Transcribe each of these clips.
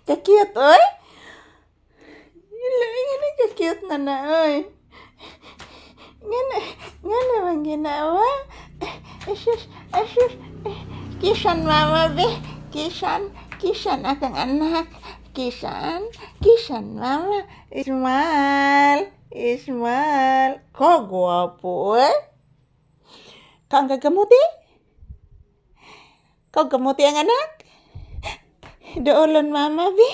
Ka-cute, oy. Ini ka-cute na, oy. Nga naman ginawa. Asus. Kisan mama, be. Kisan akang anak. Kisan mama. Ismal. Ko guwapo, oy. Kang kagamuti? Kau gamuti ang anak? Doolon mama, bi.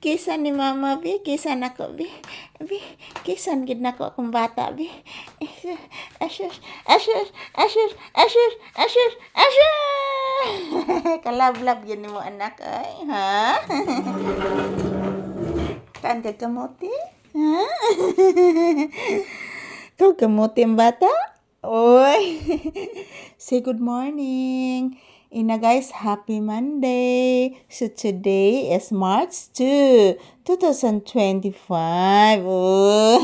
Kisan ni mama, bi. Kisan ako, bi. Kisan gid nako akong bata, bi. Asus. Kalablab yun mo anak, ay, ha? Kaan ka kamuti? Ha? Kau kamuti ang bata? Oy. Say good morning. Ina guys, happy Monday. So today is March 2, 2025. Oh.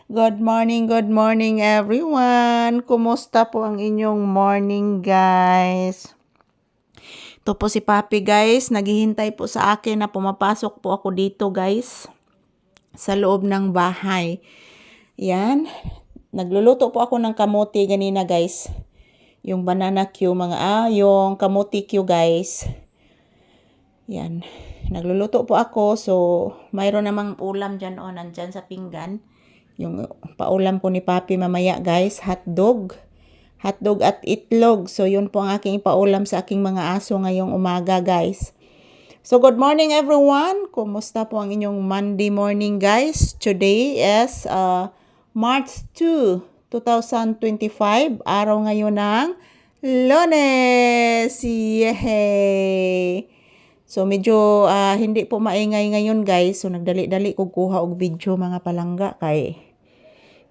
Good morning everyone. Kumusta po ang inyong morning guys? Ito po si Papi guys, naghihintay po sa akin na pumapasok po ako dito guys sa loob ng bahay. Yan, nagluluto po ako ng kamote ganina guys. Yung banana Q, yung kamote Q guys. Yan, nagluluto po ako. So, mayroon namang ulam dyan nandyan sa pinggan. Yung paulam po ni Papi mamaya guys, hotdog at itlog. So, yun po ang aking paulam sa aking mga aso ngayong umaga guys. So, good morning everyone. Kumusta po ang inyong Monday morning guys? Today is March 2, 2025. Araw ngayon ng Lunes. Yehey! So, medyo hindi po maingay ngayon guys. So, nagdali-dali ko kuha og video mga palangga kay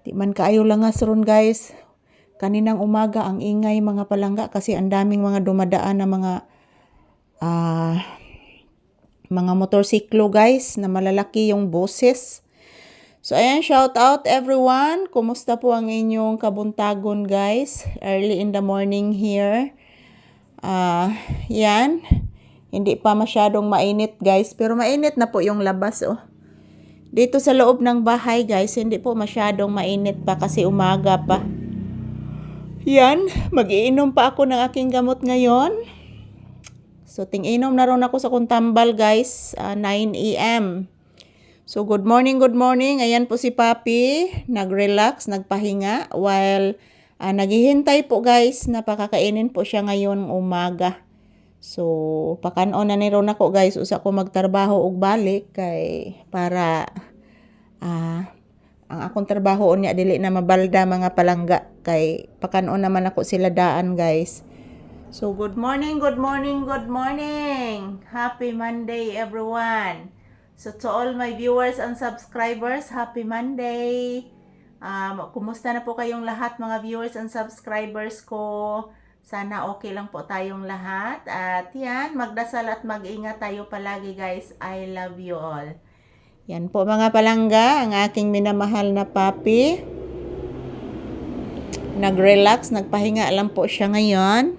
di man kaayo langas ron guys. Kaninang umaga ang ingay mga palangga kasi ang daming mga dumadaan na mga motorsiklo guys na malalaki yung boses. So ayan, shout out everyone. Kumusta po ang inyong kabuntagon guys? Early in the morning here. Yan. Hindi pa masyadong mainit guys, pero mainit na po yung labas oh. Dito sa loob ng bahay guys, hindi po masyadong mainit pa kasi umaga pa. Yan, mag-iinom pa ako ng aking gamot ngayon. So, ting-inom na ron ako sa kong tambal guys, 9 a.m. So, good morning. Ayan po si Papi, nag-relax, nagpahinga, while naghihintay po guys na pakakainin po siya ngayon umaga. So, pakanon na ni ron ako guys, usa ko magtrabaho og balik kay para ang akong trabaho niya dili na mabalda mga palangga kay pakanon naman ako sila daan guys. So, good morning. Happy Monday, everyone. So, to all my viewers and subscribers, happy Monday. Kumusta na po kayong lahat, mga viewers and subscribers ko? Sana okay lang po tayong lahat. At yan, magdasal at mag-ingat tayo palagi, guys. I love you all. Yan po, mga palangga, ang aking minamahal na Papi. Nag-relax, nagpahinga lang po siya ngayon.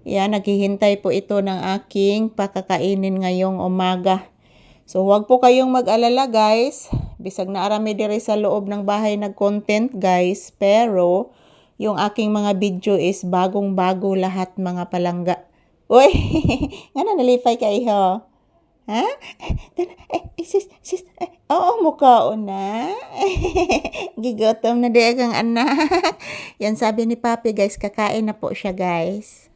Yan, naghihintay po ito ng aking pakakainin ngayong umaga. So, huwag po kayong mag-alala guys. Bisag na arami diri sa loob ng bahay nag-content guys. Pero, yung aking mga video is bagong-bago lahat mga palangga. Uy, nga na nalipay ka iho. Ha? Sis, oo, mukhaon na. Gigotom na di kang anak. Yan sabi ni Papi guys, kakain na po siya guys.